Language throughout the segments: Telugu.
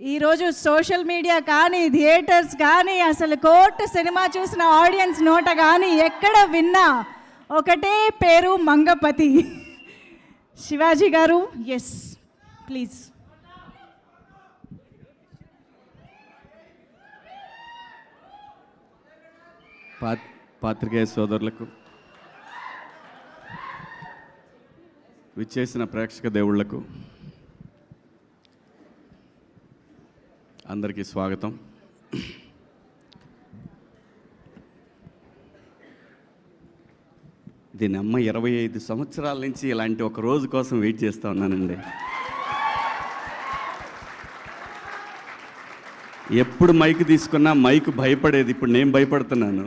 ఈరోజు సోషల్ మీడియా కానీ థియేటర్స్ కానీ అసలు కోర్టు సినిమా చూసిన ఆడియన్స్ నోట కానీ ఎక్కడ విన్నా ఒకటే పేరు మంగపతి. శివాజీ గారు, ఎస్ ప్లీజ్. పాత్రికేయ సోదరులకు, విచ్చేసిన ప్రేక్షక దేవుళ్లకు అందరికీ స్వాగతం. దీని అమ్మ 25 సంవత్సరాల నుంచి ఇలాంటి ఒక రోజు కోసం వెయిట్ చేస్తూ ఉన్నానండి. ఎప్పుడు మైక్ తీసుకున్నా మైక్ భయపడేది, ఇప్పుడు నేను భయపడుతున్నాను.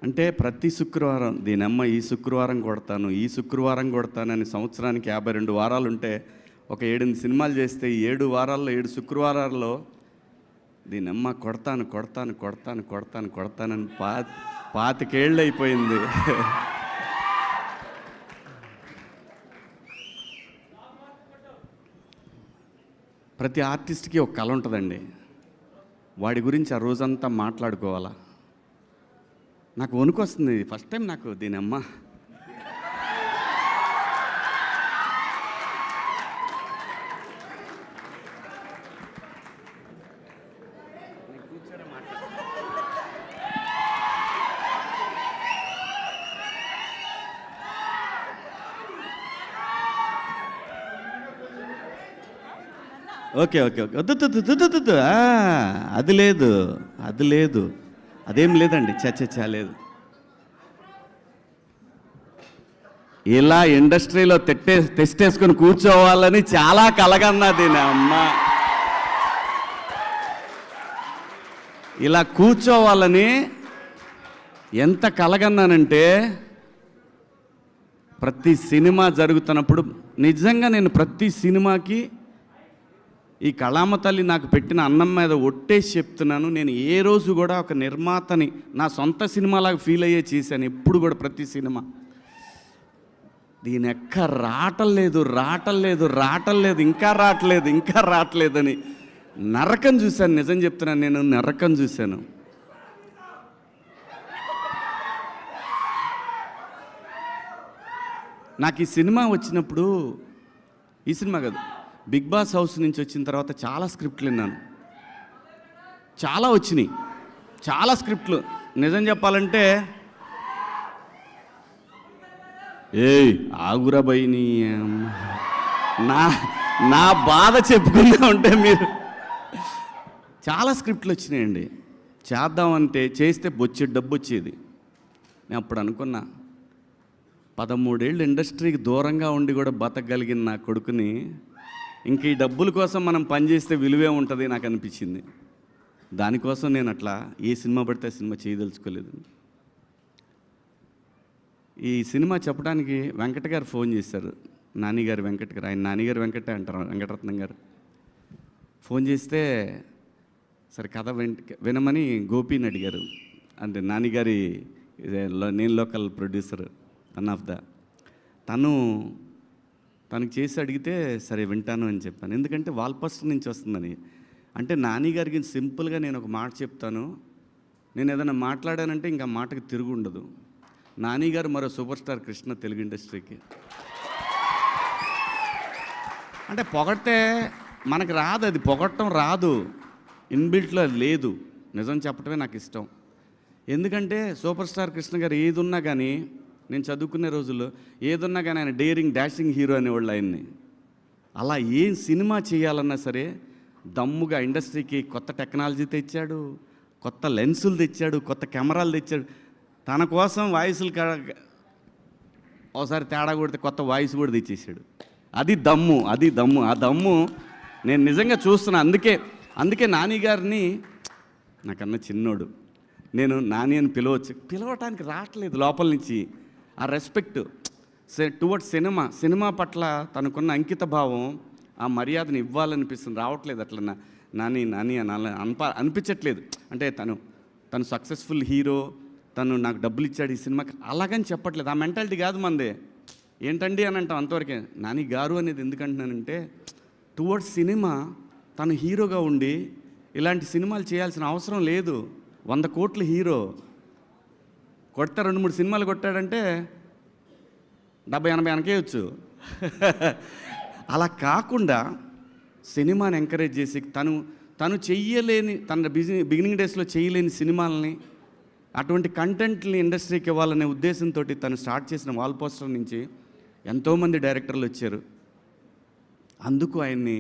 అంటే ప్రతి శుక్రవారం దీనమ్మ ఈ శుక్రవారం కొడతాను, ఈ శుక్రవారం కొడతానని సంవత్సరానికి 52 వారాలు ఉంటే ఒక 7 సినిమాలు చేస్తే 7 వారాల్లో 7 శుక్రవారాల్లో దీనమ్మ కొడతాను కొడతాను కొడతాను కొడతాను కొడతానని 25 ఏళ్ళు అయిపోయింది. ప్రతి ఆర్టిస్ట్కి ఒక కళ ఉంటుందండి. వాడి గురించి ఆ రోజంతా మాట్లాడుకోవాలా. నాకు వణుకు వస్తుంది ఫస్ట్ టైం నాకు దీనమ్మ. ఓకే ఓకే ఓకే వద్దు అది లేదు, అది లేదు, అదేం లేదండి. చచ్చా లేదు. ఇలా ఇండస్ట్రీలో తెస్టేసుకొని కూర్చోవాలని చాలా కలగన్నా దీని అమ్మ. ఇలా కూర్చోవాలని ఎంత కలగన్నానంటే, ప్రతి సినిమా జరుగుతున్నప్పుడు నిజంగా నేను ప్రతి సినిమాకి ఈ కళామ తల్లి నాకు పెట్టిన అన్నం మీద ఒట్టేసి చెప్తున్నాను, నేను ఏ రోజు కూడా ఒక నిర్మాతని నా సొంత సినిమాలాగా ఫీల్ అయ్యే చేశాను. ఎప్పుడు కూడా ప్రతి సినిమా దీని ఎక్క రావట్లేదు ఇంకా రావట్లేదని నరకం చూశాను. నిజం చెప్తున్నాను, నేను నరకం చూశాను. నాకు ఈ సినిమా వచ్చినప్పుడు, ఈ సినిమా కాదు, బిగ్ బాస్ హౌస్ నుంచి వచ్చిన తర్వాత చాలా స్క్రిప్ట్లు విన్నాను. చాలా వచ్చినాయి, చాలా స్క్రిప్ట్లు. నిజం చెప్పాలంటే ఆగురా బైని నా బాధ చెప్పుకుందా ఉంటే మీరు, చాలా స్క్రిప్ట్లు వచ్చినాయండి. చేద్దామంటే చేస్తే బొచ్చే డబ్బు వచ్చేది. నేను అప్పుడు అనుకున్నా, 13 ఏళ్ళు ఇండస్ట్రీకి దూరంగా ఉండి కూడా బతకగలిగిన నా కొడుకుని ఇంక ఈ డబ్బుల కోసం మనం పనిచేస్తే విలువే ఉంటుంది నాకు అనిపించింది. దానికోసం నేను అట్లా ఏ సినిమా పడితే సినిమా చేయదలుచుకోలేదు. ఈ సినిమా చెప్పడానికి వెంకట గారు ఫోన్ చేశారు, నానిగారు వెంకట గారు. ఆయన నానిగారు వెంకటే అంటారు, వెంకటరత్నం గారు. ఫోన్ చేస్తే సరే కథ వినమని గోపిని అడిగారు. అంటే నానిగారి నేను local producer, one of the. తనకు చేసి అడిగితే సరే వింటాను అని చెప్పాను. ఎందుకంటే వాల్పోస్టర్ నుంచి వస్తుందని. అంటే నాని గారికి సింపుల్గా నేను ఒక మాట చెప్తాను, నేను ఏదైనా మాట్లాడానంటే ఇంకా మాటకి తిరుగు ఉండదు. నాని గారు మరో సూపర్ స్టార్ కృష్ణ తెలుగు ఇండస్ట్రీకి. అంటే పొగడితే మనకు రాదు, అది పొగడటం రాదు, ఇన్బిల్ట్లో అది లేదు. నిజం చెప్పడమే నాకు ఇష్టం. ఎందుకంటే సూపర్ స్టార్ కృష్ణ గారు ఏది ఉన్నా కానీ, నేను చదువుకునే రోజుల్లో ఏదున్నా కానీ ఆయన డేరింగ్ డాషింగ్ హీరో అనేవాళ్ళు ఆయన్ని. అలా ఏం సినిమా చేయాలన్నా సరే దమ్ముగా ఇండస్ట్రీకి కొత్త టెక్నాలజీ తెచ్చాడు, కొత్త లెన్సులు తెచ్చాడు, కొత్త కెమెరాలు తెచ్చాడు. తన కోసం వాయిస్లు ఒకసారి తేడా కొడితే కొత్త వాయిస్ కూడా తెచ్చేసాడు. అది దమ్ము. ఆ దమ్ము నేను నిజంగా చూస్తున్నా. అందుకే నాని గారిని, నాకన్నా చిన్నోడు, నేను నాని అని పిలవటానికి రావట్లేదు లోపల నుంచి. ఆ రెస్పెక్ట్ టువర్డ్స్ సినిమా పట్ల తనకున్న అంకిత భావం, ఆ మర్యాదను ఇవ్వాలనిపిస్తుంది. రావట్లేదు అట్లా నాని అని అనిపించట్లేదు. అంటే తను సక్సెస్ఫుల్ హీరో, తను నాకు డబ్బులు ఇచ్చాడు ఈ సినిమాకి, అలాగని చెప్పట్లేదు. ఆ మెంటాలిటీ కాదు మంది. ఏంటండి అని అంటాం అంతవరకే. నాని గారు అనేది ఎందుకంటున్నానంటే, టువర్డ్స్ సినిమా తను హీరోగా ఉండి ఇలాంటి సినిమాలు చేయాల్సిన అవసరం లేదు. 100 కోట్ల హీరో కొడితే 2-3 సినిమాలు కొట్టాడంటే 70-80 వెనకేయచ్చు. అలా కాకుండా సినిమాని ఎంకరేజ్ చేసి తను చెయ్యలేని, తన బిగినింగ్ డేస్లో చేయలేని సినిమాలని, అటువంటి కంటెంట్ని ఇండస్ట్రీకి ఇవ్వాలనే ఉద్దేశంతో తను స్టార్ట్ చేసిన వాల్ పోస్టర్ నుంచి ఎంతోమంది డైరెక్టర్లు వచ్చారు. అందుకు ఆయన్ని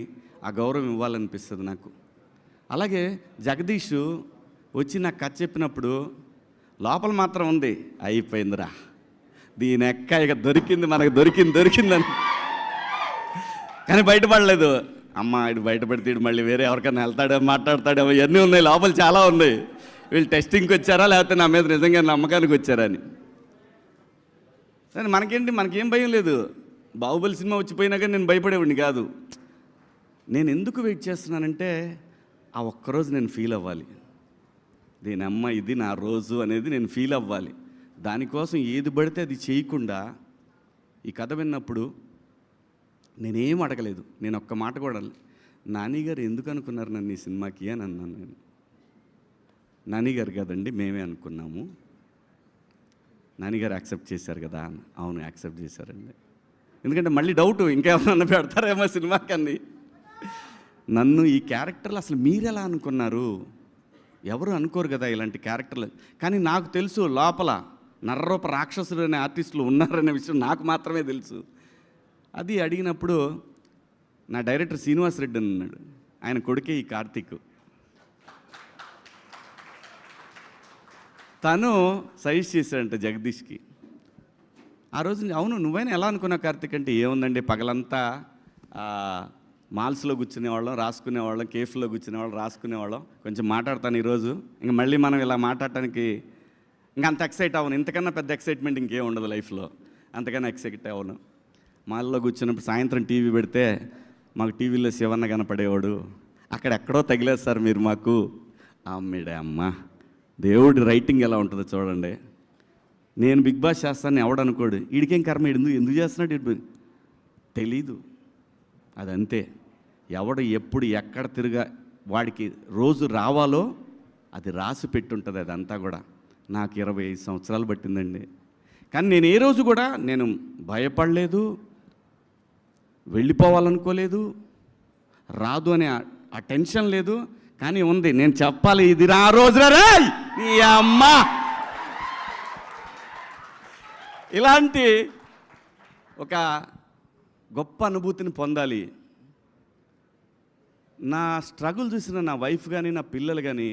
ఆ గౌరవం ఇవ్వాలనిపిస్తుంది నాకు. అలాగే జగదీష్ వచ్చి నాకు కథ చెప్పినప్పుడు లోపల మాత్రం ఉంది, అయిపోయిందిరా దీని ఎక్క ఇక దొరికింది, మనకు దొరికిందని. కానీ బయటపడలేదు. అమ్మ ఇటు బయటపడితే ఇటు మళ్ళీ వేరే ఎవరికైనా వెళ్తాడో మాట్లాడతాడో ఇవన్నీ ఉన్నాయి, లోపల చాలా ఉన్నాయి. వీళ్ళు టెస్టింగ్కి వచ్చారా లేకపోతే నా మీద నిజంగా నమ్మకానికి వచ్చారా అని. సరే మనకేంటి, మనకేం భయం లేదు. బాహుబలి సినిమా వచ్చిపోయినా కానీ నేను భయపడేవాడిని కాదు. నేను ఎందుకు వెయిట్ చేస్తున్నానంటే, ఆ ఒక్కరోజు నేను ఫీల్ అవ్వాలి, దీని అమ్మ ఇది నా రోజు అనేది నేను ఫీల్ అవ్వాలి. దానికోసం ఏది పడితే అది చేయకుండా ఈ కథ విన్నప్పుడు నేనేం అడగలేదు. నేను ఒక్క మాట కూడా నాని గారు ఎందుకు అనుకున్నారు నన్ను ఈ సినిమాకి అని అన్నాను. నేను నాని గారు కదండి మేమే అనుకున్నాము, నాని గారు యాక్సెప్ట్ చేశారు కదా. అవును యాక్సెప్ట్ చేశారండి. ఎందుకంటే మళ్ళీ డౌట్ ఇంకేమన్నా పెడతారేమో సినిమాకి అని. నన్ను ఈ క్యారెక్టర్లు అసలు మీరెలా అనుకున్నారు, ఎవరు అనుకోరు కదా ఇలాంటి క్యారెక్టర్లు. కానీ నాకు తెలుసు లోపల నర్రూప రాక్షసుడు అనే ఆర్టిస్టులు ఉన్నారనే విషయం నాకు మాత్రమే తెలుసు. అది అడిగినప్పుడు నా డైరెక్టర్ శ్రీనివాస్ రెడ్డి అని ఉన్నాడు, ఆయన కొడుకే ఈ కార్తీక్. తను సజెస్ట్ చేశాడంట జగదీష్కి. ఆ రోజు అవును నువ్వైనా ఎలా అనుకున్నావు కార్తీక్ అంటే, ఏముందండి పగలంతా మాల్స్లో కూర్చునేవాళ్ళం, రాసుకునేవాళ్ళం, కేఫ్లో కూర్చునేవాళ్ళం, రాసుకునేవాళ్ళం. కొంచెం మాట్లాడతాను ఈరోజు, ఇంకా మళ్ళీ మనం ఇలా మాట్లాడటానికి ఇంకా అంత ఎక్సైట్ అవ్వను. ఇంతకన్నా పెద్ద ఎక్సైట్మెంట్ ఇంకేం ఉండదు లైఫ్లో, అంతకన్నా ఎక్సైట్ అవ్వను. మాల్లో కూర్చున్నప్పుడు సాయంత్రం టీవీ పెడితే మాకు టీవీలో శివన్న కనపడేవాడు. అక్కడెక్కడో తగిలేదు సార్ మీరు మాకు. అమ్మిడే అమ్మ, దేవుడి రైటింగ్ ఎలా ఉంటుందో చూడండి. నేను బిగ్ బాస్ చేస్తాను ఎవడనుకోడు, వీడికేం కర్మ, ఎందుకు చేస్తున్నాడు ఇటు తెలీదు. అదంతే, ఎవడు ఎప్పుడు ఎక్కడ తిరిగా వాడికి రోజు రావాలో అది రాసి పెట్టుంటుంది. అదంతా కూడా నాకు 25 సంవత్సరాలు పట్టిందండి. కానీ నేను ఏ రోజు కూడా నేను భయపడలేదు, వెళ్ళిపోవాలనుకోలేదు, రాదు అనే ఆ టెన్షన్ లేదు. కానీ ఉంది, నేను చెప్పాలి ఇది ఆ రోజున రే నీ అమ్మ. ఇలాంటి ఒక గొప్ప అనుభూతిని పొందాలి. నా స్ట్రగుల్ చూసిన నా వైఫ్ కానీ నా పిల్లలు కానీ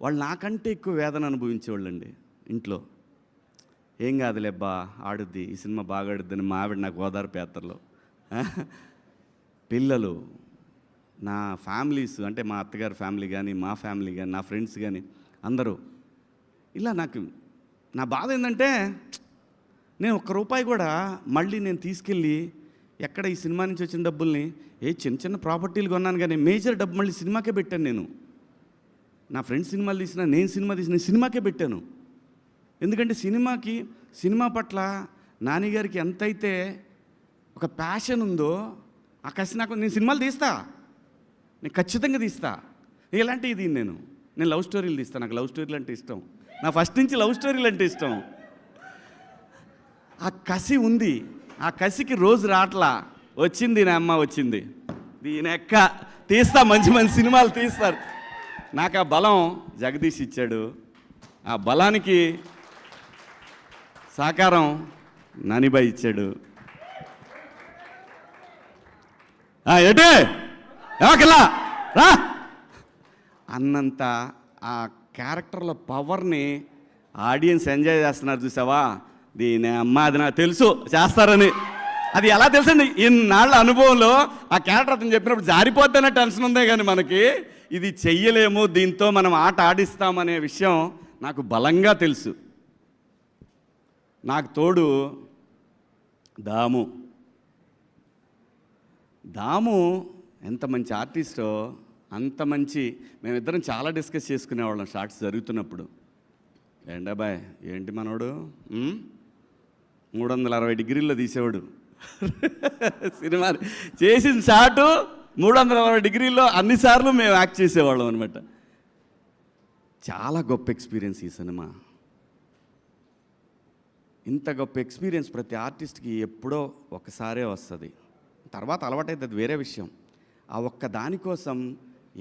వాళ్ళు నాకంటే ఎక్కువ వేదన అనుభవించేవాళ్ళండి. ఇంట్లో ఏం కాదులేబ్బా ఆడుద్ది, ఈ సినిమా బాగా ఆడుద్దని మా ఆవిడ నాకు ఓదారు పేపర్లో. పిల్లలు, నా ఫ్యామిలీస్ అంటే మా అత్తగారి ఫ్యామిలీ కానీ మా ఫ్యామిలీ కానీ నా ఫ్రెండ్స్ కానీ అందరూ ఇలా నాకు నా బాధ ఏంటంటే, నేను ₹1 కూడా మళ్ళీ నేను తీసుకెళ్ళి ఎక్కడ ఈ సినిమా నుంచి వచ్చిన డబ్బుల్ని చిన్న చిన్న ప్రాపర్టీలు కొన్నాను, కానీ మేజర్ డబ్బు మళ్ళీ సినిమాకే పెట్టాను. నేను నా ఫ్రెండ్స్ సినిమాలు తీసినా, నేను సినిమా తీసిన సినిమాకే పెట్టాను. ఎందుకంటే సినిమా పట్ల నానిగారికి ఎంతైతే ఒక ప్యాషన్ ఉందో ఆ కసి నాకు. నేను సినిమాలు తీస్తా, నేను ఖచ్చితంగా తీస్తా. ఎలాంటి ఇది నేను లవ్ స్టోరీలు తీస్తాను, నాకు లవ్ స్టోరీలు అంటే ఇష్టం. నా ఫస్ట్ నుంచి లవ్ స్టోరీలు అంటే ఇష్టం. ఆ కసి ఉంది, ఆ కసికి రోజు రాట్లా. వచ్చింది నా అమ్మ, వచ్చింది దీని ఎక్క తీస్తా, మంచి మంచి సినిమాలు తీస్తారు. నాకు ఆ బలం జగదీష్ ఇచ్చాడు. ఆ బలానికి సహకారం నానిబాయ్ ఇచ్చాడు. ఏటే ఎవకలా రా అన్నంత ఆ క్యారెక్టర్ల పవర్ని ఆడియన్స్ ఎంజాయ్ చేస్తున్నారు. చూసావా, దీని అమ్మ అది నాకు తెలుసు చేస్తారని. అది ఎలా తెలుసండి, ఇన్నాళ్ళ అనుభవంలో ఆ క్యారెక్టర్ అతను చెప్పినప్పుడు జారిపోద్దనే టెన్షన్ ఉందే కానీ మనకి ఇది చెయ్యలేము, దీంతో మనం ఆట ఆడిస్తామనే విషయం నాకు బలంగా తెలుసు. నాకు తోడు దాము ఎంత మంచి ఆర్టిస్టో, అంత మంచి. మేమిద్దరం చాలా డిస్కస్ చేసుకునేవాళ్ళం షార్ట్స్ జరుగుతున్నప్పుడు. ఏండాబాయ్ ఏంటి మనోడు 360 డిగ్రీల్లో తీసేవాడు సినిమా చేసిన షాటు 360 డిగ్రీల్లో అన్నిసార్లు మేము యాక్ట్ చేసేవాళ్ళం అనమాట. చాలా గొప్ప ఎక్స్పీరియన్స్ ఈ సినిమా. ఇంత గొప్ప ఎక్స్పీరియన్స్ ప్రతి ఆర్టిస్ట్కి ఎప్పుడో ఒకసారే వస్తుంది, తర్వాత అలవాటైతే అది వేరే విషయం. ఆ ఒక్క దానికోసం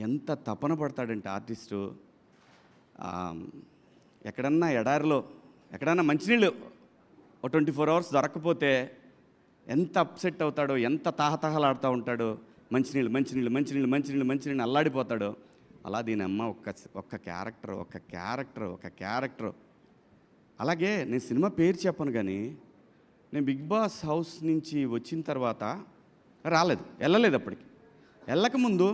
ఎంత తపన పడతాడంటే ఆర్టిస్టు. ఎక్కడన్నా ఎడారిలో ఎక్కడన్నా మంచినీళ్ళు 24 అవర్స్ దొరకకపోతే ఎంత అప్సెట్ అవుతాడో, ఎంత తాహతహలాడుతూ ఉంటాడో, మంచినీళ్ళు మంచినీళ్ళు మంచినీళ్ళు మంచినీళ్ళు మంచినీళ్ళు అల్లాడిపోతాడో. అలా దీని అమ్మ ఒక్క క్యారెక్టర్. అలాగే నేను సినిమా పేరు చెప్పను కానీ నేను బిగ్ బాస్ హౌస్ నుంచి వచ్చిన తర్వాత వెళ్ళలేదు. అప్పటికి వెళ్ళకముందు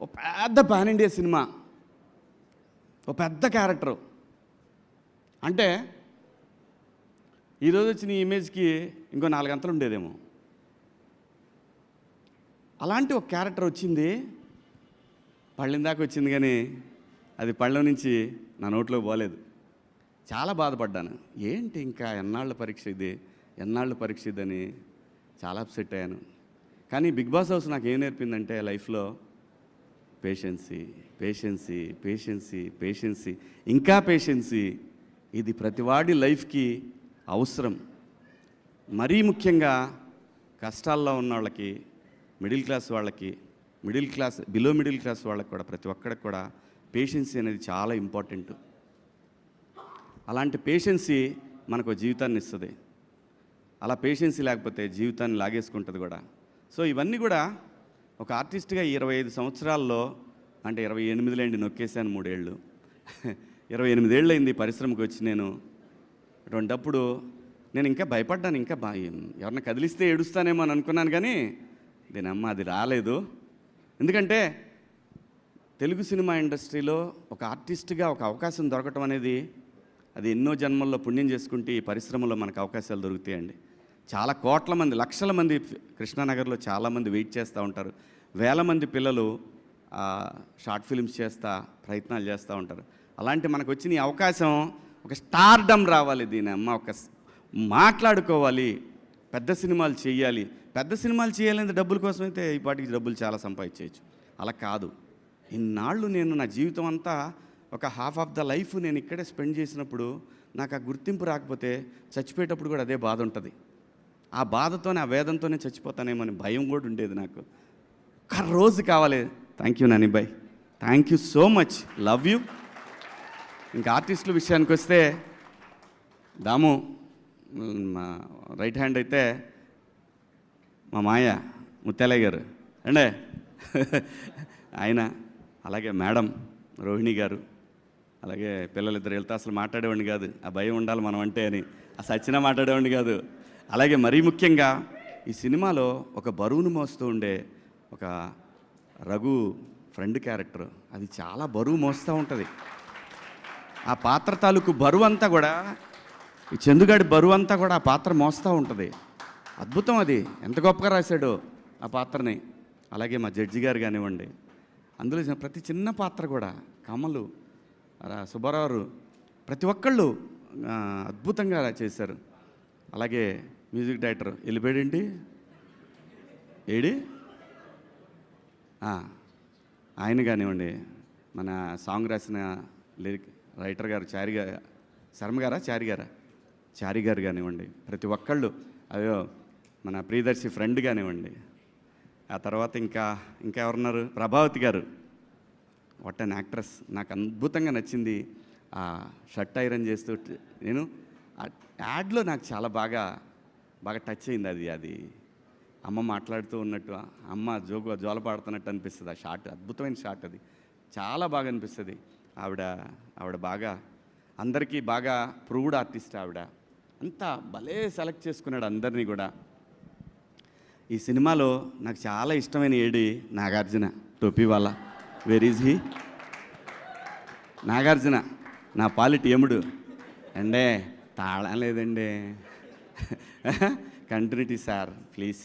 ఓ పెద్ద పాన్ ఇండియా సినిమా, ఓ పెద్ద క్యారెక్టరు. అంటే ఈరోజు వచ్చిన ఈ ఇమేజ్కి ఇంకో 4 గంటలు ఉండేదేమో. అలాంటి ఒక క్యారెక్టర్ వచ్చింది, పళ్ళెం దాకా వచ్చింది కానీ అది పళ్ళెం నుంచి నా నోట్లో పోలేదు. చాలా బాధపడ్డాను. ఏంటి ఇంకా ఎన్నాళ్ళ పరీక్ష ఇదని చాలా అప్సెట్ అయ్యాను. కానీ బిగ్ బాస్ హౌస్ నాకు ఏం నేర్పిందంటే లైఫ్లో పేషెన్సీ ఇంకా పేషెన్సీ. ఇది ప్రతివాడి లైఫ్కి అవసరం. మరీ ముఖ్యంగా కష్టాల్లో ఉన్న వాళ్ళకి, బిలో మిడిల్ క్లాస్ వాళ్ళకి కూడా, ప్రతి ఒక్కడికి కూడా పేషెన్సీ అనేది చాలా ఇంపార్టెంట్. అలాంటి పేషెన్సీ మనకు జీవితాన్ని ఇస్తుంది. అలా పేషెన్సీ లేకపోతే జీవితాన్ని లాగేసుకుంటుంది కూడా. సో ఇవన్నీ కూడా ఒక ఆర్టిస్ట్గా 25 సంవత్సరాల్లో, అంటే 28 లేండి, నొక్కేశాను 3 ఏళ్ళు 28 ఏళ్ళు అయింది పరిశ్రమకు వచ్చి. నేను అటువంటప్పుడు నేను ఇంకా భయపడ్డాను, ఇంకా ఎవరిని కదిలిస్తే ఏడుస్తానేమో అని అనుకున్నాను. కానీ దీనమ్మ అది రాలేదు. ఎందుకంటే తెలుగు సినిమా ఇండస్ట్రీలో ఒక ఆర్టిస్ట్గా ఒక అవకాశం దొరకటం అనేది అది ఎన్నో జన్మల్లో పుణ్యం చేసుకుంటే ఈ పరిశ్రమలో మనకు అవకాశాలు దొరుకుతాయండి. చాలా కోట్ల మంది, లక్షల మంది కృష్ణానగర్లో చాలామంది వెయిట్ చేస్తూ ఉంటారు. వేల మంది పిల్లలు షార్ట్ ఫిల్మ్స్ ప్రయత్నాలు చేస్తూ ఉంటారు. అలాంటి మనకు వచ్చిన ఈ అవకాశం ఒక స్టార్డమ్ రావాలి, దీని అమ్మ ఒక మాట్లాడుకోవాలి, పెద్ద సినిమాలు చేయాలి. పెద్ద సినిమాలు చేయాలంటే డబ్బుల కోసం అయితే ఈ పాటికి డబ్బులు చాలా సంపాదించవచ్చు. అలా కాదు. ఇన్నాళ్ళు నేను నా జీవితం అంతా ఒక హాఫ్ ఆఫ్ ద లైఫ్ నేను ఇక్కడే స్పెండ్ చేసినప్పుడు నాకు ఆ గుర్తింపు రాకపోతే చచ్చిపోయేటప్పుడు కూడా అదే బాధ ఉంటుంది. ఆ బాధతోనే, ఆ వేదంతోనే చచ్చిపోతానేమో అని భయం కూడా ఉండేది నాకు. ఒక్క రోజు కావాలి. థ్యాంక్ యూ నాని బాయ్, thank you so much, love you. ఇంకా ఆర్టిస్టుల విషయానికి వస్తే దాము మా రైట్ హ్యాండ్ అయితే మా మాయ ముత్యాలయ్య గారు అండే ఆయన, అలాగే మేడం రోహిణి గారు, అలాగే పిల్లలిద్దరు వెళ్తే అసలు మాట్లాడేవాడిని కాదు. ఆ భయం ఉండాలి మనం అంటే అని, ఆ సచ్చినా మాట్లాడేవాడిని కాదు. అలాగే మరీ ముఖ్యంగా ఈ సినిమాలో ఒక బరువును మోస్తూ ఉండే ఒక రఘు ఫ్రెండ్ క్యారెక్టర్, అది చాలా బరువు మోస్తూ ఉంటుంది. ఆ పాత్ర తాలూకు బరువు అంతా కూడా, ఈ చందుగాడి బరువు అంతా కూడా ఆ పాత్ర మోస్తూ ఉంటుంది. అద్భుతం, అది ఎంత గొప్పగా రాశాడో ఆ పాత్రని. అలాగే మా జడ్జి గారు కానివ్వండి, అందులో ప్రతి చిన్న పాత్ర కూడా, కమలు, సుబ్బారావు, ప్రతి ఒక్కళ్ళు అద్భుతంగా చేశారు. అలాగే మ్యూజిక్ డైరెక్టర్ వెళ్ళిపోయాడేంటి ఏడి ఆయన కానివ్వండి, మన సాంగ్ రాసిన లిరిక్ రైటర్ గారు చారి గారు కానివ్వండి, ప్రతి ఒక్కళ్ళు, అయ్యో మన ప్రియదర్శి ఫ్రెండ్ కానివ్వండి. ఆ తర్వాత ఇంకా ఎవరున్నారు, ప్రభావతి గారు, వాట్ అన్ యాక్ట్రెస్. నాకు అద్భుతంగా నచ్చింది ఆ షర్ట్ ఐరన్ చేస్తూ. నేను యాడ్లో నాకు చాలా బాగా టచ్ అయింది. అది అమ్మ మాట్లాడుతూ ఉన్నట్టు, అమ్మ జోల పాడుతున్నట్టు అనిపిస్తుంది. ఆ షాట్ అద్భుతమైన షాట్, అది చాలా బాగా అనిపిస్తుంది. ఆవిడ బాగా అందరికీ బాగా ప్రూవ్డ్ ఆర్టిస్ట్. ఆవిడ అంతా భలే సెలెక్ట్ చేసుకున్నాడు అందరినీ కూడా. ఈ సినిమాలో నాకు చాలా ఇష్టమైన ఏడి నాగార్జున, టోపీ వాళ్ళ. Where is he? నాగార్జున నా పాలిటి యముడు అండే, తాళం లేదండి. Continuity sir please.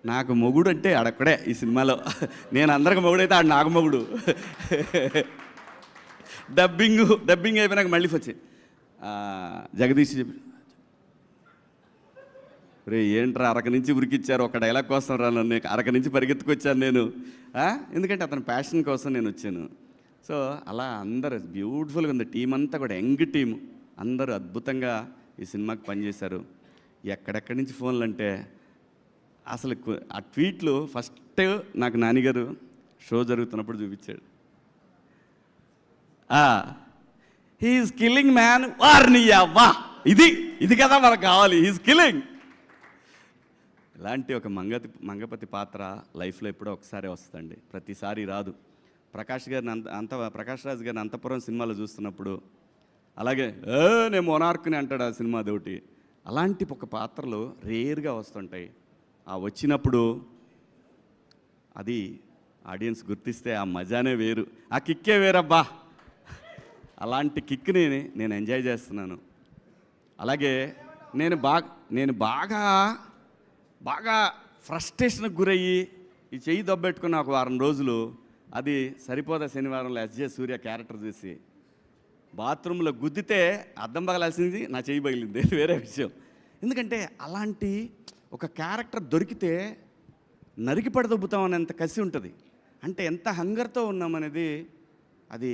నాకు మొగుడు అంటే ఆడొక్కడే ఈ సినిమాలో. నేను అందరికి మొగుడైతే ఆడు నాకు మొగుడు. డబ్బింగ్ అయిపోయినాక మళ్ళీ వచ్చి జగదీష్ చెప్పి, రే ఏంట్రా అరక నుంచి ఉరికిచ్చారు, ఒక డైలాగ్ కోసం రా నన్ను, అరక నుంచి పరిగెత్తుకొచ్చాను నేను, ఎందుకంటే అతని ప్యాషన్ కోసం నేను వచ్చాను. సో అలా అందరూ బ్యూటిఫుల్గా ఉంది, టీం అంతా కూడా యంగ్ టీం, అందరూ అద్భుతంగా ఈ సినిమాకి పనిచేశారు. ఎక్కడెక్కడి నుంచి ఫోన్లు అంటే అసలు ఆ ట్వీట్లు ఫస్ట్ నాకు నానిగారు షో జరుగుతున్నప్పుడు చూపించాడు. హీఈస్ కిల్లింగ్ మ్యాన్, వార్ని అవ్వా, ఇది కదా మనకు కావాలి, హీఈస్ కిల్లింగ్. ఇలాంటి ఒక మంగపతి పాత్ర లైఫ్లో ఎప్పుడో ఒకసారి వస్తుందండి, ప్రతిసారి రాదు. ప్రకాష్ రాజ్ గారిని అంతపురం సినిమాలో చూస్తున్నప్పుడు అలాగే నేను మొనార్క్ని అంటాడు ఆ సినిమా అదొకటి. అలాంటి ఒక పాత్రలు రేర్గా వస్తుంటాయి. ఆ వచ్చినప్పుడు అది ఆడియన్స్ గుర్తిస్తే ఆ మజానే వేరు, ఆ కిక్కే వేరబ్బా. అలాంటి కిక్ని నేను ఎంజాయ్ చేస్తున్నాను. అలాగే నేను బాగా ఫ్రస్ట్రేషన్కి గురయ్యి ఈ చెయ్యి దొబ్బెట్టుకున్న ఒక వారం రోజులు, అది సరిపోదా శనివారంలో ఎస్జే సూర్య క్యారెక్టర్ చూసి బాత్రూంలో గుద్దితే అద్దం పగలాల్సింది నా చెయ్యి పగిలింది, వేరే విషయం. ఎందుకంటే అలాంటి ఒక క్యారెక్టర్ దొరికితే నరికి పడదొబ్బుతాం అనేంత కసి ఉంటుంది. అంటే ఎంత హంగర్తో ఉన్నామనేది, అది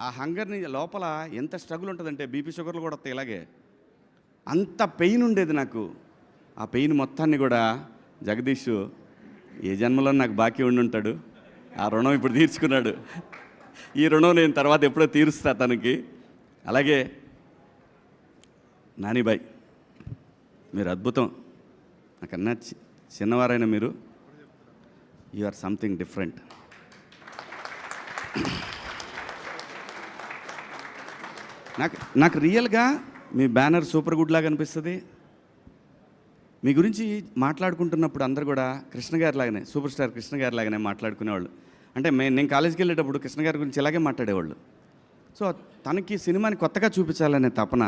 ఆ హంగర్ని లోపల ఎంత స్ట్రగుల్ ఉంటుందంటే బీపీ షుగర్లు కూడా వస్తాయి. ఇలాగే అంత పెయిన్ ఉండేది నాకు. ఆ పెయిన్ మొత్తాన్ని కూడా జగదీష్ ఏ జన్మలో నాకు బాకీ ఉండి ఉంటాడు, ఆ రుణం ఇప్పుడు తీర్చుకున్నాడు. ఈ రుణం నేను తర్వాత ఎప్పుడో తీరుస్తా తనకి. అలాగే నానిబాయ్, మీరు అద్భుతం. నాకన్నా చిన్నవారైనా మీరు, యు ఆర్ సంథింగ్ డిఫరెంట్. నాకు రియల్గా మీ బ్యానర్ సూపర్ గుడ్ లాగా అనిపిస్తుంది. మీ గురించి మాట్లాడుకుంటున్నప్పుడు అందరు కూడా కృష్ణ గారి లాగానే, సూపర్ స్టార్ కృష్ణ గారి లాగానే మాట్లాడుకునేవాళ్ళు. అంటే నేను కాలేజీకి వెళ్ళేటప్పుడు కృష్ణ గారి గురించి ఇలాగే మాట్లాడేవాళ్ళు. సో తనకి సినిమాని కొత్తగా చూపించాలనే తపన,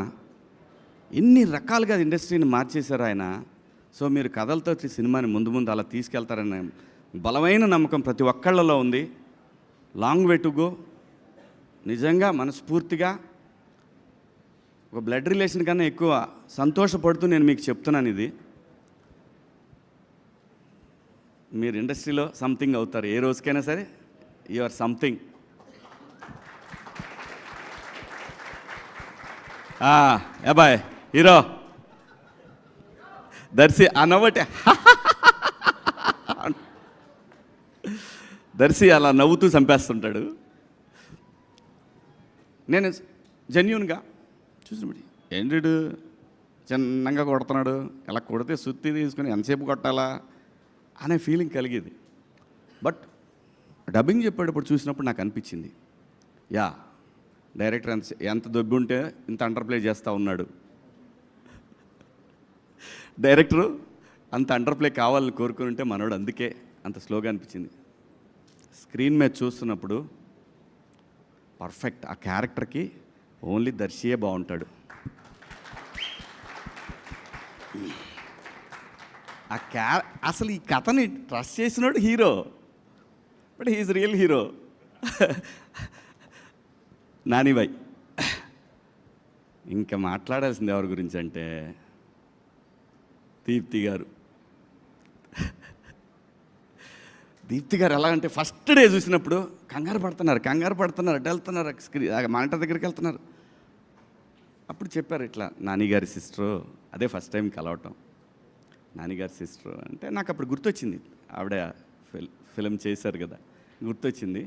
ఎన్ని రకాలుగా ఇండస్ట్రీని మార్చేశారు ఆయన. సో మీరు కథలతో సినిమాని ముందు అలా తీసుకెళ్తారనే బలమైన నమ్మకం ప్రతి ఒక్కళ్ళలో ఉంది. Long way to go. నిజంగా మనస్ఫూర్తిగా ఒక బ్లడ్ రిలేషన్ కన్నా ఎక్కువ సంతోషపడుతూ నేను మీకు చెప్తున్నాను, ఇది మీరు ఇండస్ట్రీలో సంథింగ్ అవుతారు ఏ రోజుకైనా సరే. You are something. బాయ్ హీరో దర్శి అన్నవటే దర్శి అలా నవ్వుతూ చంపేస్తుంటాడు. నేను జెన్యూన్గా చూసినప్పుడు ఏంటి చిన్నగా కొడుతున్నాడు, ఇలా కొడితే సుత్తి తీసుకుని ఎంతసేపు కొట్టాలా అనే ఫీలింగ్ కలిగేది. బట్ డబ్బింగ్ చెప్పేటప్పుడు చూసినప్పుడు నాకు అనిపించింది, యా డైరెక్టర్ ఎంత దొబ్బి ఉంటే ఇంత అండర్ప్లే చేస్తూ ఉన్నాడు. డైరెక్టరు అంత అండర్ప్లే కావాలని కోరుకుని ఉంటే మనోడు అందుకే అంత స్లోగా అనిపించింది. స్క్రీన్ మీద చూస్తున్నప్పుడు పర్ఫెక్ట్. ఆ క్యారెక్టర్కి ఓన్లీ దర్శియే బాగుంటాడు. అసలు ఈ కథని ట్రస్ట్ చేసినాడు hero, but he's real hero. నానిబాయ్, ఇంకా మాట్లాడాల్సింది ఎవరి గురించి అంటే దీప్తి గారు. దీప్తి గారు ఎలా అంటే ఫస్ట్ డే చూసినప్పుడు కంగారు పడుతున్నారు అటు వెళ్తున్నారు, మానిటర్ దగ్గరికి వెళ్తున్నారు. అప్పుడు చెప్పారు ఇట్లా నానిగారి సిస్టరు, అదే ఫస్ట్ టైం కలవటం. నానిగారి సిస్టరు అంటే నాకు అప్పుడు గుర్తొచ్చింది, ఆవిడ ఫిలిం చేశారు కదా, గుర్తొచ్చింది.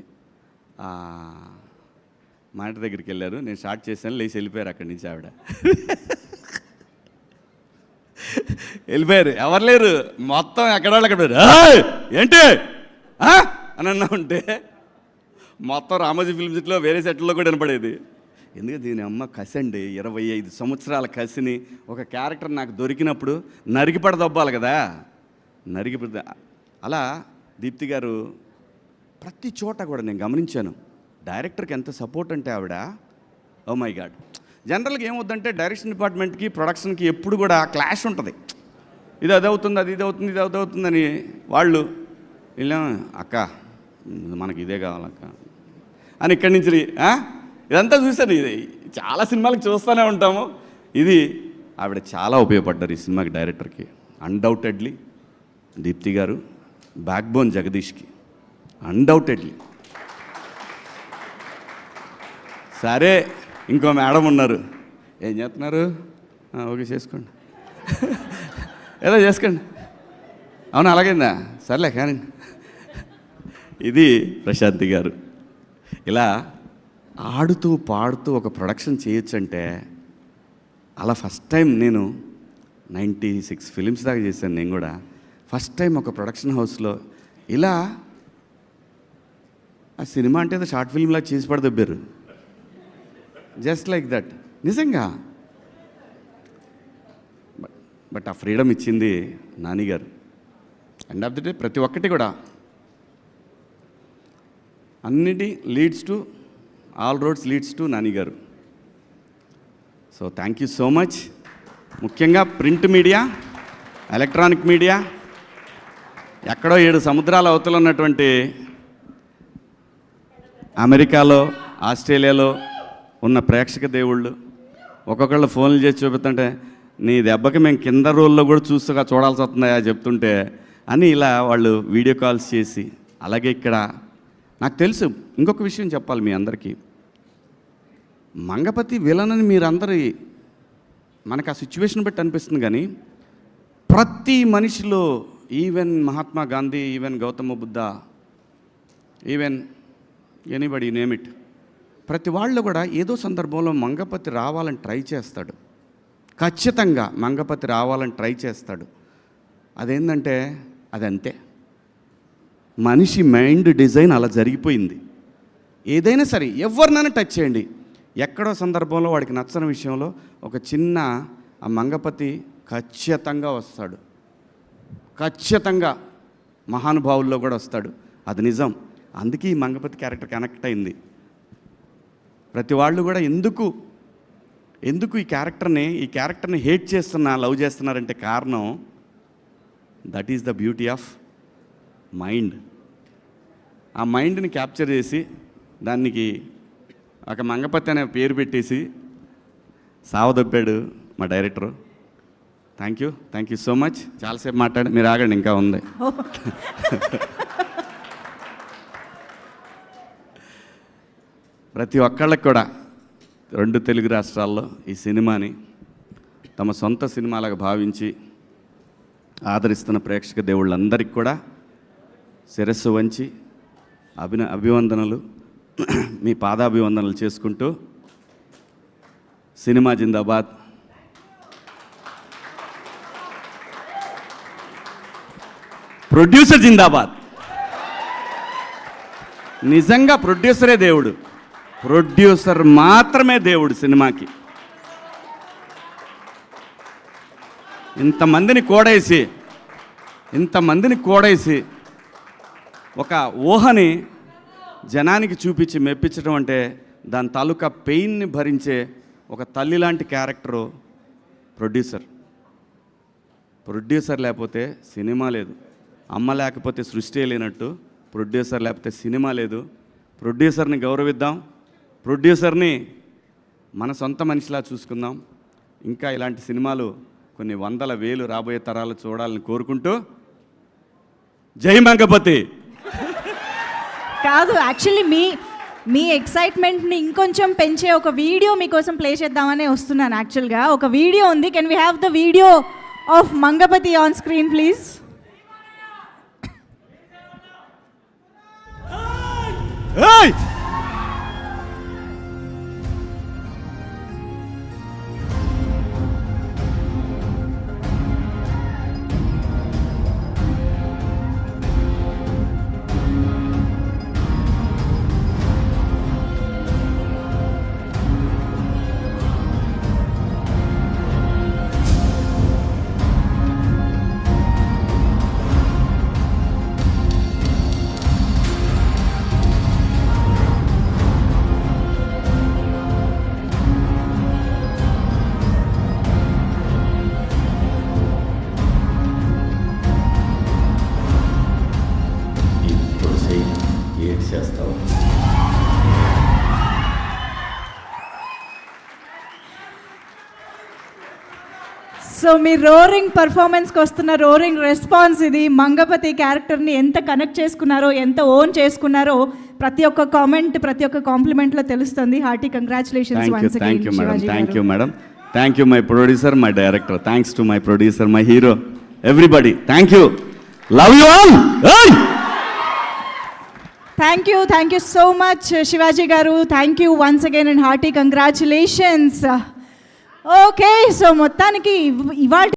మానిటర్ దగ్గరికి వెళ్ళారు, నేను స్టార్ట్ చేశాను, లేచి వెళ్ళిపోయారు అక్కడి నుంచి. ఆవిడ వెళ్ళిపోయారు, ఎవరు లేరు, మొత్తం ఎక్కడవాళ్ళు అక్కడ ఏంటి అని అన్నా ఉంటే మొత్తం రామోజీ ఫిల్మ్ సిటీలో వేరే సెట్లో కూడా వినపడేది. ఎందుకంటే దీని అమ్మ కసి అండి, 25 సంవత్సరాల కసిని ఒక క్యారెక్టర్ నాకు దొరికినప్పుడు నరికిపడదొబ్బాలి కదా, నరికిపడ. అలా దీప్తి గారు ప్రతి చోట కూడా నేను గమనించాను, డైరెక్టర్కి ఎంత సపోర్ట్ అంటే ఆవిడ, ఓ మై గాడ్. జనరల్గా ఏమవుద్దంటే డైరెక్షన్ డిపార్ట్మెంట్కి ప్రొడక్షన్కి ఎప్పుడు కూడా క్లాష్ ఉంటుంది. ఇది అదవుతుంది, అది ఇదవుతుంది, ఇది అదవుతుందని వాళ్ళు వెళ్ళాం, అక్క మనకి ఇదే కావాలక్క అని ఇక్కడి నుంచి ఇదంతా చూశాను. ఇది చాలా సినిమాలకు చూస్తూనే ఉంటాము. ఇది ఆవిడ చాలా ఉపయోగపడ్డారు ఈ సినిమాకి, డైరెక్టర్కి అన్డౌటెడ్లీ. దీప్తి గారు బ్యాక్ బోన్ జగదీష్కి అన్డౌటెడ్లీ. సరే, ఇంకో మేడం ఉన్నారు. ఏం చేస్తున్నారు? ఓకే, చేసుకోండి. ఏదో చేసుకోండి. అవును, అలాగైందా? సర్లే కానీ. ఇది ప్రశాంతి గారు. ఇలా ఆడుతూ పాడుతూ ఒక ప్రొడక్షన్ చేయొచ్చంటే, అలా ఫస్ట్ టైం నేను 96 ఫిలిమ్స్ దాకా చేశాను నేను కూడా. ఫస్ట్ టైం ఒక ప్రొడక్షన్ హౌస్లో ఇలా ఆ సినిమా అంటే ఏదో షార్ట్ ఫిల్మ్లా చేసి పడదబ్బారు, జస్ట్ లైక్ దట్. నిజంగా బట్ ఆ ఫ్రీడమ్ ఇచ్చింది నాని గారు. ఎండ్ ఆఫ్ ది డే ప్రతి ఒక్కటి కూడా అన్నిటి leads to, all roads leads to Nani గారు. So thank you so much. ముఖ్యంగా ప్రింట్ మీడియా, ఎలక్ట్రానిక్ మీడియా, ఎక్కడో 7 సముద్రాల అవతల ఉన్నటువంటి అమెరికాలో, ఆస్ట్రేలియాలో ఉన్న ప్రేక్షక దేవుళ్ళు ఒక్కొక్కళ్ళు ఫోన్లు చేసి చూపుతుంటే, నీ దెబ్బకి మేము కింద రోల్లో కూడా చూడాల్సి వస్తుందా చెప్తుంటే అని ఇలా వాళ్ళు వీడియో కాల్స్ చేసి, అలాగే ఇక్కడ నాకు తెలుసు ఇంకొక విషయం చెప్పాలి మీ అందరికీ. మంగపతి విలనని మీరందరి మనకు ఆ సిచ్యువేషన్ బట్టి అనిపిస్తుంది, కానీ ప్రతి మనిషిలో, even Mahatma Gandhi, even Gautama Buddha, even anybody name it, ప్రతి వాళ్ళు కూడా ఏదో సందర్భంలో మంగపతి రావాలని ట్రై చేస్తాడు. ఖచ్చితంగా మంగపతి రావాలని ట్రై చేస్తాడు. అదేంటంటే అదంతే, మనిషి మైండ్ డిజైన్ అలా జరిగిపోయింది. ఏదైనా సరే ఎవరినైనా టచ్ చేయండి, ఎక్కడో సందర్భంలో వాడికి నచ్చని విషయంలో ఒక చిన్న ఆ మంగపతి ఖచ్చితంగా వస్తాడు. ఖచ్చితంగా మహానుభావుల్లో కూడా వస్తాడు, అది నిజం. అందుకే ఈ మంగపతి క్యారెక్టర్ కనెక్ట్ అయింది. ప్రతి వాళ్ళు కూడా ఎందుకు ఈ క్యారెక్టర్ని హేట్ లవ్ చేస్తున్నారంటే కారణం, that is the beauty of mind. ఆ మైండ్ని క్యాప్చర్ చేసి దానికి ఒక మంగపతి అనే పేరు పెట్టేసి సావదొబ్బాడు మా director. Thank you so much. చాలాసేపు మాట్లాడి, మీరు ఆగండి, ఇంకా ఉంది. ప్రతి ఒక్కళ్ళకి కూడా 2 తెలుగు రాష్ట్రాల్లో ఈ సినిమాని తమ సొంత సినిమాలాగా భావించి ఆదరిస్తున్న ప్రేక్షక దేవుళ్ళందరికీ కూడా శిరస్సు వంచి అభివందనలు, మీ పాదాభివందనలు చేసుకుంటూ, సినిమా జిందాబాద్, ప్రొడ్యూసర్ జిందాబాద్. నిజంగా ప్రొడ్యూసరే దేవుడు, ప్రొడ్యూసర్ మాత్రమే దేవుడు సినిమాకి. ఇంతమందిని కోడేసి ఒక ఊహని జనానికి చూపించి మెప్పించడం అంటే, దాని తాలూకా పెయిన్ని భరించే ఒక తల్లి లాంటి క్యారెక్టరు ప్రొడ్యూసర్ లేకపోతే సినిమా లేదు. అమ్మ లేకపోతే సృష్టి లేనట్టు, ప్రొడ్యూసర్ లేకపోతే సినిమా లేదు. ప్రొడ్యూసర్ని గౌరవిద్దాం, ప్రొడ్యూసర్ని మన సొంత మనిషిలా చూసుకుందాం. ఇంకా ఇలాంటి సినిమాలు కొన్ని 100,000 రాబోయే తరాలు చూడాలని కోరుకుంటూ, జై మంగపతి. కాదు, యాక్చువల్లీ మీ ఎక్సైట్మెంట్ని ఇంకొంచెం పెంచే ఒక వీడియో మీకోసం ప్లే చేద్దామని వస్తున్నాను. యాక్చువల్గా ఒక వీడియో ఉంది. Can we have the video of Mangapathi on screen please? So మీ రోరింగ్ పర్ఫార్మెన్స్కి వస్తున్న రోరింగ్ రెస్పాన్స్ ఇది. మంగపతి క్యారెక్టర్ని ఎంత కనెక్ట్ చేసుకున్నారో, ఎంత ఓన్ చేసుకున్నారో ప్రతి ఒక్క కామెంట్, ప్రతి ఒక్క కాంప్లిమెంట్లో తెలుస్తుంది. Hearty congratulations once again. Thank you madam, thank you madam, thank you my producer, my director, thanks to my producer, my hero, everybody, thank you, love you all. Thank you so much Shivaji గారు. Thank you once again and hearty congratulations. Okay, so మొత్తానికి ఇవాళ